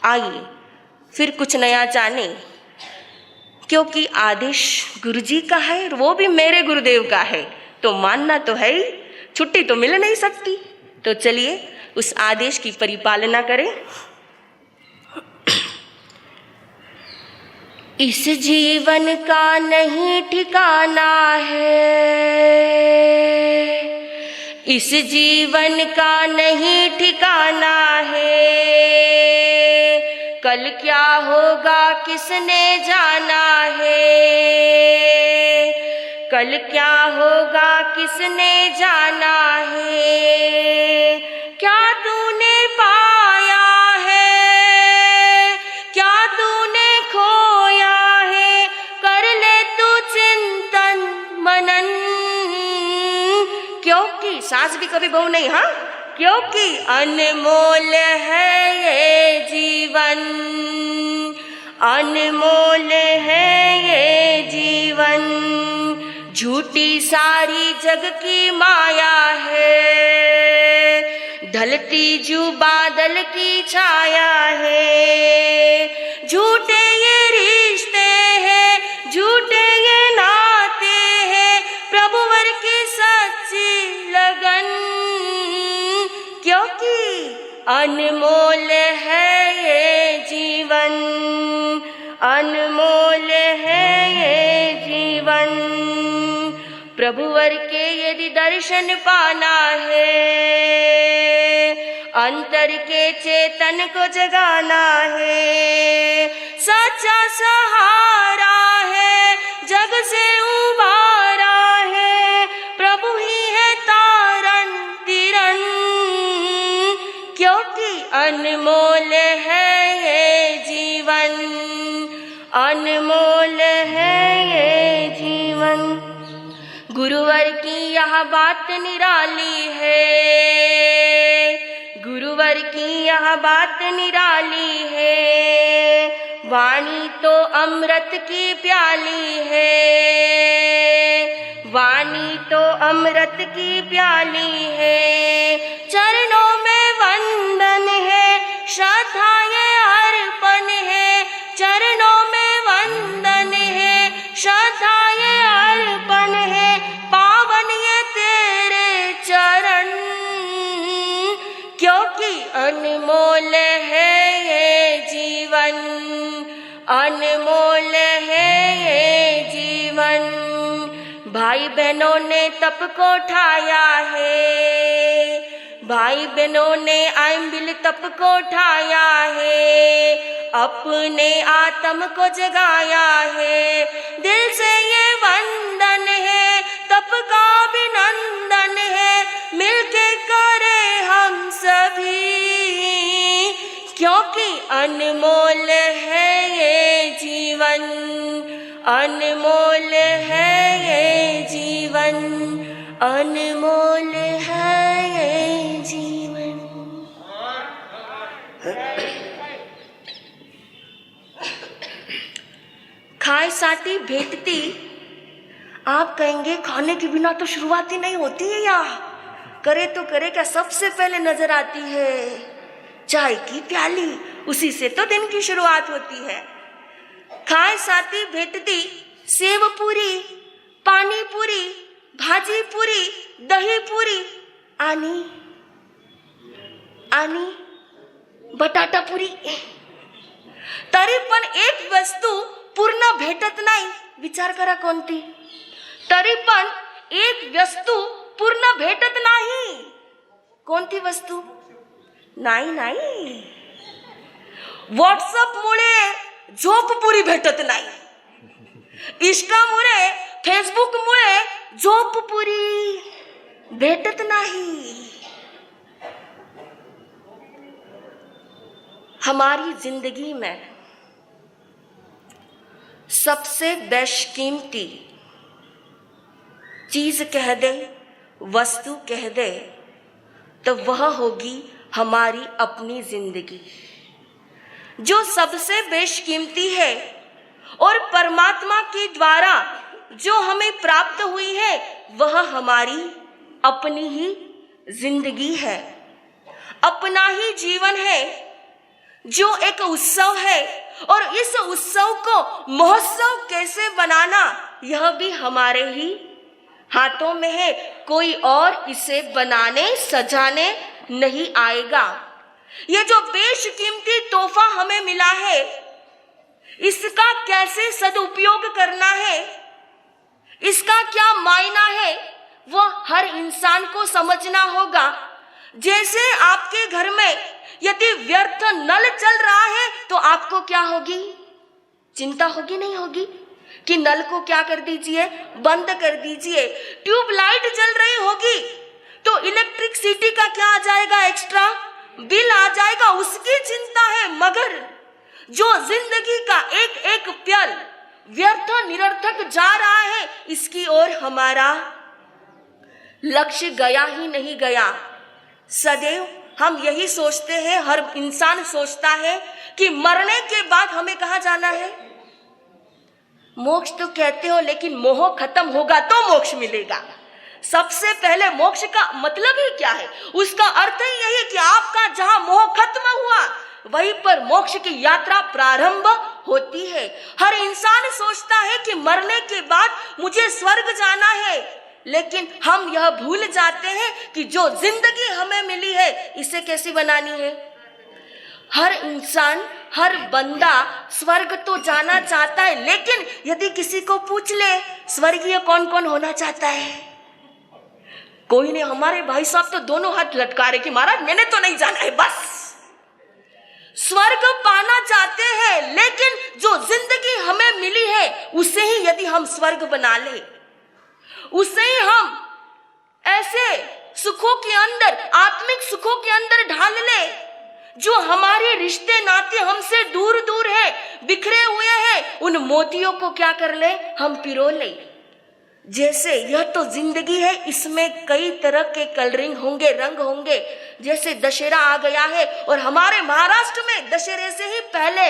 आइए फिर कुछ नया जाने, क्योंकि आदेश गुरुजी का है और वो भी मेरे गुरुदेव का है, तो मानना तो है ही, छुट्टी तो मिल नहीं सकती। तो चलिए उस आदेश की परिपालना करें। इस जीवन का नहीं ठिकाना है, इस जीवन का नहीं ठिकाना है, कल क्या होगा किसने जाना है, कल क्या होगा किसने जाना है। क्या तूने पाया है, क्या तूने खोया है, कर ले तू चिंतन मनन, क्योंकि सांस भी कभी बहु नहीं, हाँ, क्योंकि अनमोल है ये जीवन, अनमोल है ये जीवन, झूठी सारी जग की माया है, ढलती जू बादल की छाया है, झूठे ये रिश्ते हैं, झूठे ये नाते हैं, प्रभुवर की सच्ची लगन, क्योंकि अनमोल है ये जीवन, अनमोल है ये जीवन। प्रभुवर के यदि दर्शन पाना है, अंतर के चेतन को जगाना है, सच्चा सहारा है, जग से उबारा है, प्रभु ही है तारन तिरन, क्योंकि अनमोल है ये जीवन, अनमोल है ये जीवन। गुरुवर की यह बात निराली है, गुरुवर की यह बात निराली है, वाणी तो अमृत की प्याली है, वाणी तो अमृत की प्याली है, चरणों में वंदन है, श्रद्धाएं अर्पण है, चरणों में वंदन है, श्रद्धाएं अर्पण है, पावन ये तेरे चरण, क्योंकि अनमोल है ये जीवन, अनमोल है ये जीवन। भाई बहनों ने तप को ठाया है, भाई बहनों ने आइंबिल तप को ठाया है, अपने आत्म को जगाया है, दिल से ये वंदन है, तप का अभिनंदन है, मिलके करे हम सभी, क्योंकि अनमोल है ये जीवन, अनमोल है ये जीवन, अनमोल है ये जीवन। खाए साथी भेंटती, आप कहेंगे खाने के बिना तो शुरुआत ही नहीं होती है, या करे तो करे क्या, सबसे पहले नजर आती है चाय की प्याली, उसी से तो दिन की शुरुआत होती है। खाए साथी भेंटती, सेव पूरी, पानी पूरी, भाजी पूरी, दही पूरी, आनी आनी बटाटा पुरी, तरी पण एक वस्तू पूर्ण भेटत नाही, विचार करा कोणती, तरी पण एक वस्तू पूर्ण भेटत नाही, कोणती वस्तू? नाही नाही, व्हॉट्सअपमुळे झोप पुरी भेटत नाही, इंस्टामुळे फेसबुकमुळे झोप पुरी भेटत नाही। हमारी जिंदगी में सबसे बेशकीमती चीज कह दे, वस्तु कह दे, तो वह होगी हमारी अपनी जिंदगी, जो सबसे बेशकीमती है और परमात्मा के द्वारा जो हमें प्राप्त हुई है, वह हमारी अपनी ही जिंदगी है, अपना ही जीवन है। जो एक उत्सव है, और इस उत्सव को महोत्सव कैसे बनाना यह भी हमारे ही हाथों में है। कोई और इसे बनाने सजाने नहीं आएगा। ये जो बेशकीमती तोहफा हमें मिला है, इसका कैसे सदुपयोग करना है, इसका क्या मायना है, वह हर इंसान को समझना होगा। जैसे आपके घर में यदि व्यर्थ नल चल रहा है तो आपको क्या होगी, चिंता होगी नहीं होगी कि नल को क्या कर दीजिए, बंद कर दीजिए। ट्यूबलाइट जल रही होगी तो इलेक्ट्रिसिटी का क्या आ जाएगा, एक्स्ट्रा बिल आ जाएगा, उसकी चिंता है। मगर जो जिंदगी का एक एक पल व्यर्थ निरर्थक जा रहा है, इसकी ओर हमारा लक्ष्य गया ही नहीं गया। सदैव हम यही सोचते हैं, हर इंसान सोचता है कि मरने के बाद हमें कहाँ जाना है। मोक्ष तो कहते हो, लेकिन मोह खत्म होगा तो मोक्ष मिलेगा। सबसे पहले मोक्ष का मतलब ही क्या है, उसका अर्थ ही यही है कि आपका जहां मोह खत्म हुआ वहीं पर मोक्ष की यात्रा प्रारंभ होती है। हर इंसान सोचता है कि मरने के बाद मुझे स्वर्ग जाना है, लेकिन हम यह भूल जाते हैं कि जो जिंदगी हमें मिली है इसे कैसी बनानी है। हर इंसान, हर बंदा स्वर्ग तो जाना चाहता है, लेकिन यदि किसी को पूछ ले स्वर्गीय कौन कौन होना चाहता है, कोई नहीं। हमारे भाई साहब तो दोनों हाथ लटका रहे कि महाराज मैंने तो नहीं जाना है, बस स्वर्ग पाना चाहते हैं। लेकिन जो जिंदगी हमें मिली है उसे ही यदि हम स्वर्ग बना ले, उसे ही हम ऐसे सुखों के अंदर, आत्मिक सुखों के अंदर ढाल ले, जो हमारे रिश्ते नाते हमसे दूर दूर है, बिखरे हुए हैं, उन मोतियों को क्या कर ले, हम पिरो ले। जैसे यह तो जिंदगी है, इसमें कई तरह के कलरिंग होंगे, रंग होंगे। जैसे दशहरा आ गया है और हमारे महाराष्ट्र में दशहरे से ही पहले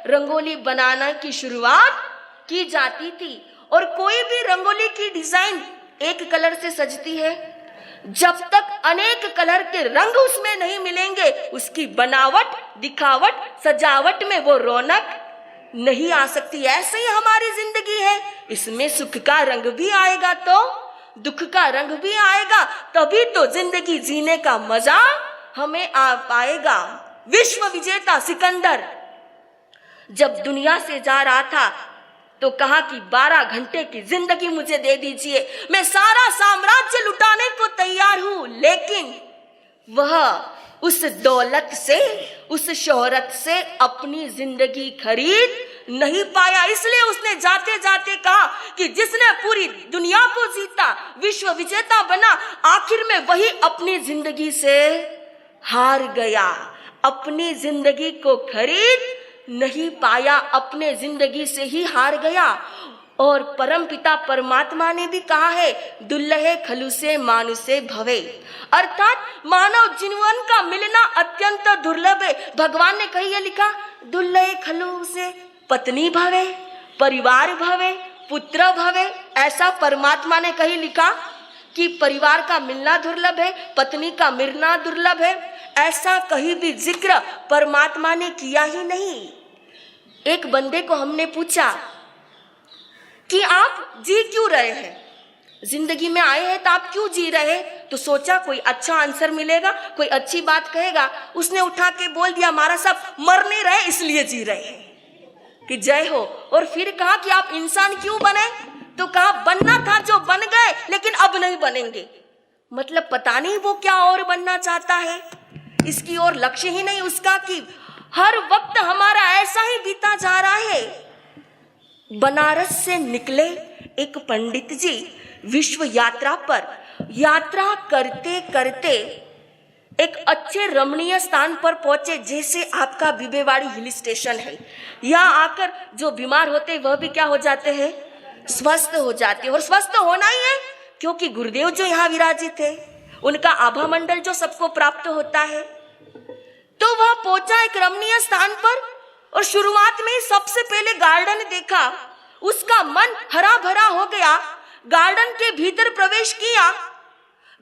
रंगोली बनाना की शुरुआत की जाती थी। और कोई भी रंगोली की डिजाइन एक कलर से सजती है, जब तक अनेक कलर के रंग उसमें नहीं मिलेंगे उसकी बनावट, दिखावट, सजावट में वो रौनक नहीं आ सकती। ऐसे ही हमारी जिंदगी है, इसमें सुख का रंग भी आएगा तो दुख का रंग भी आएगा, तभी तो जिंदगी जीने का मजा हमें आ पाएगा। विश्व विजेता सिकंदर जब दुनिया से जा रहा था तो कहा कि 12 घंटे की जिंदगी मुझे दे दीजिए, मैं सारा साम्राज्य लुटाने को तैयार हूं। लेकिन वह उस दौलत से, उस शोहरत से अपनी जिंदगी खरीद नहीं पाया। इसलिए उसने जाते जाते कहा कि जिसने पूरी दुनिया को जीता, विश्व विजेता बना, आखिर में वही अपनी जिंदगी से हार गया। अपनी जिंदगी को खरीद नहीं पाया, अपने जिंदगी से ही हार गया। और परमपिता परमात्मा ने भी कहा है, दुल्लहे खलूसे मानुसे भवे, अर्थात मानव जीवन का मिलना अत्यंत दुर्लभ है। भगवान ने कही लिखा, दुल्लहे खलूसे पत्नी भवे, परिवार भवे, पुत्र भवे। ऐसा परमात्मा ने कही लिखा कि परिवार का मिलना दुर्लभ है, पत्नी का मिलना दुर्लभ है। ऐसा कहीं भी जिक्र परमात्मा ने किया ही नहीं। एक बंदे को हमने पूछा कि आप जी क्यों रहे हैं, जिंदगी में आए हैं तो आप क्यों जी रहे हैं? तो सोचा कोई अच्छा आंसर मिलेगा, कोई अच्छी बात कहेगा। उसने उठा के बोल दिया, महाराज साहब मर नहीं रहे इसलिए जी रहे हैं, कि जय हो। और फिर कहा कि आप इंसान क्यों बने? तो कहा बनना था जो बन गए, लेकिन अब नहीं बनेंगे। मतलब पता नहीं वो क्या और बनना चाहता है, इसकी ओर लक्ष्य ही नहीं उसका। कि हर वक्त हमारा ऐसा ही बीता जा रहा है। बनारस से निकले एक पंडित जी विश्व यात्रा पर, यात्रा करते करते एक अच्छे रमणीय स्थान पर पहुंचे, जैसे आपका बिबेवाड़ी हिल स्टेशन है। यहाँ आकर जो बीमार होते वह भी क्या हो जाते हैं, स्वस्थ हो जाते हैं। और स्वस्थ होना ही है, क्योंकि गुरुदेव जो यहाँ विराजित है, उनका आभा मंडल जो सबको प्राप्त होता है। तो वह पहुंचा एक रमणीय स्थान पर और शुरुआत में ही सबसे पहले गार्डन देखा, उसका मन हरा भरा हो गया। गार्डन के भीतर प्रवेश किया,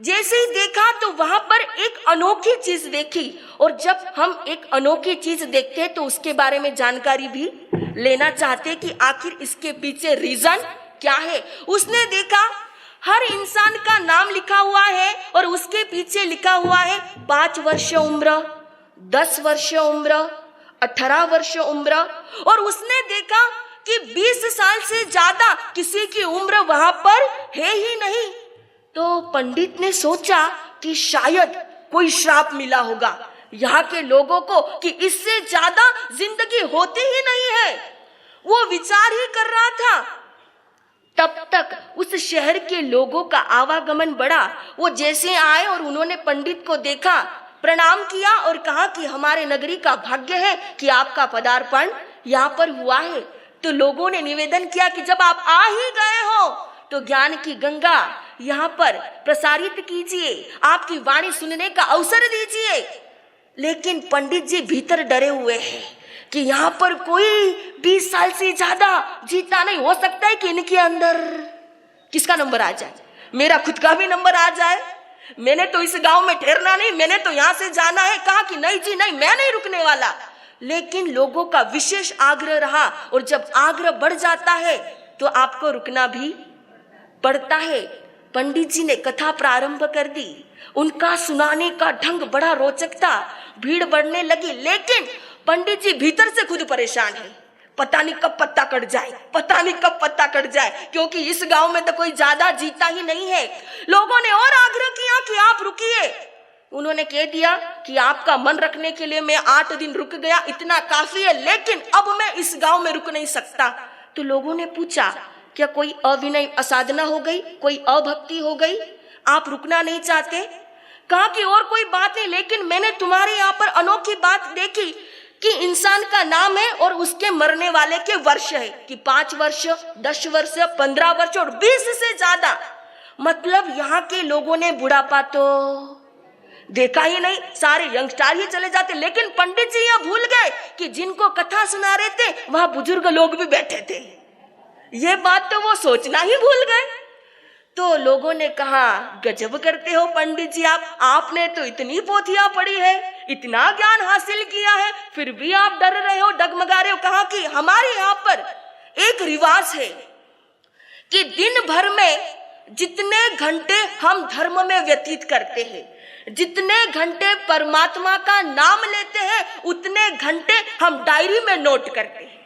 जैसे ही देखा तो वहां पर एक अनोखी चीज देखी, और जब हम एक अनोखी चीज देखते हैं तो उसके बारे में जानकारी भी लेना चाहते हैं कि आखिर इसके पीछे रीजन क्या है। उसने देखा हर इंसान का नाम लिखा हुआ है और उसके पीछे लिखा हुआ है 5 वर्ष उम्र, 10 वर्ष उम्र, 18 वर्ष उम्र, और उसने देखा कि 20 साल से ज्यादा किसी की उम्र वहां पर है ही नहीं। तो पंडित ने सोचा कि शायद कोई श्राप मिला होगा यहाँ के लोगों को कि इससे ज्यादा जिंदगी होती ही नहीं है। वो विचार ही कर रहा था, तब तक उस शहर के लोगों का आवागमन बढ़ा। वो जैसे आए और उन्होंने पंडित को देखा, प्रणाम किया और कहा कि हमारे नगरी का भाग्य है कि आपका पदार्पण यहाँ पर हुआ है। तो लोगों ने निवेदन किया कि जब आप आ ही गए हो तो ज्ञान की गंगा यहाँ पर प्रसारित कीजिए, आपकी वाणी सुनने का अवसर दीजिए। लेकिन पंडित जी भीतर डरे हुए हैं कि यहाँ पर कोई 20 साल से ज्यादा जीता नहीं। हो सकता है कि इनके अंदर किसका नंबर आ जाए, मेरा खुद का भी नंबर आ जाए। मैंने तो इस गांव में ठहरना नहीं, मैंने तो यहाँ से जाना है। कहा कि नहीं जी नहीं, मैं नहीं रुकने वाला। लेकिन लोगों का विशेष आग्रह रहा, और जब आग्रह बढ़ जाता है तो आपको रुकना भी पड़ता है। पंडित जी ने कथा प्रारंभ कर दी। उनका सुनाने का ढंग बड़ा रोचक था। भीड़ बढ़ने लगी, लेकिन पंडित जी भीतर से खुद परेशान है। पता नहीं कब पत्ता कट जाए, पता नहीं कब पत्ता कट जाए, क्योंकि इस गांव में तो कोई ज्यादा जीता ही नहीं है। लोगों ने और आग्रह किया कि आप रुकिए। उन्होंने कह दिया कि आपका मन रखने के लिए मैं 8 दिन रुक गया, इतना काफी है, लेकिन अब मैं इस गांव में रुक नहीं सकता। तो लोगों ने पूछा क्या कोई अविनय असाधना हो गई, कोई अभक्ति हो गई, आप रुकना नहीं चाहते? कहा कि और कोई बात नहीं, लेकिन मैंने तुम्हारे यहाँ पर अनोखी बात देखी कि इंसान का नाम है और उसके मरने वाले के वर्ष है कि 5 वर्ष, 10 वर्ष, 15 वर्ष और 20 से ज्यादा। मतलब यहाँ के लोगों ने बुढ़ापा तो देखा ही नहीं, सारे यंगस्टर ही चले जाते। लेकिन पंडित जी यह भूल गए कि जिनको कथा सुना रहे थे वहां बुजुर्ग लोग भी बैठे थे। ये बात तो वो सोचना ही भूल गए। तो लोगों ने कहा गजब करते हो पंडित जी आप, आपने तो इतनी पोथियां पढ़ी है, इतना ज्ञान हासिल किया है, फिर भी आप डर रहे हो, डगमगा रहे हो। कहा कि हमारे यहाँ पर एक रिवाज है कि दिन भर में जितने घंटे हम धर्म में व्यतीत करते हैं, जितने घंटे परमात्मा का नाम लेते हैं, उतने घंटे हम डायरी में नोट करते हैं।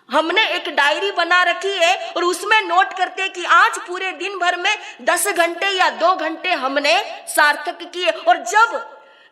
हमने एक डायरी बना रखी है और उसमें नोट करते हैं कि आज पूरे दिन भर में 10 घंटे या 2 घंटे हमने सार्थक किए। और जब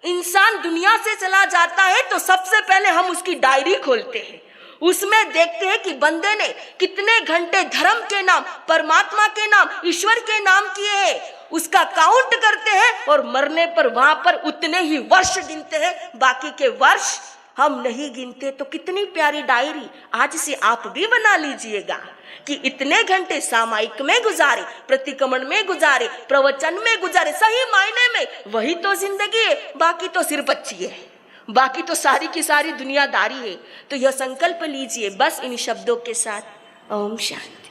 इंसान दुनिया से चला जाता है तो सबसे पहले हम उसकी डायरी खोलते हैं, उसमें देखते हैं कि बंदे ने कितने घंटे धर्म के नाम, परमात्मा के नाम, ईश्वर के नाम किए हैं। उसका काउंट करते हैं और मरने पर वहां पर उतने ही वर्ष गिनते हैं, बाकी के वर्ष हम नहीं गिनते। तो कितनी प्यारी डायरी आज से आप भी बना लीजिएगा कि इतने घंटे सामायिक में गुजारे, प्रतिक्रमण में गुजारे, प्रवचन में गुजारे। सही मायने में वही तो जिंदगी है, बाकी तो सिर्फ अच्छी है, बाकी तो सारी की सारी दुनियादारी है। तो यह संकल्प लीजिए बस इन शब्दों के साथ। ओम शांति।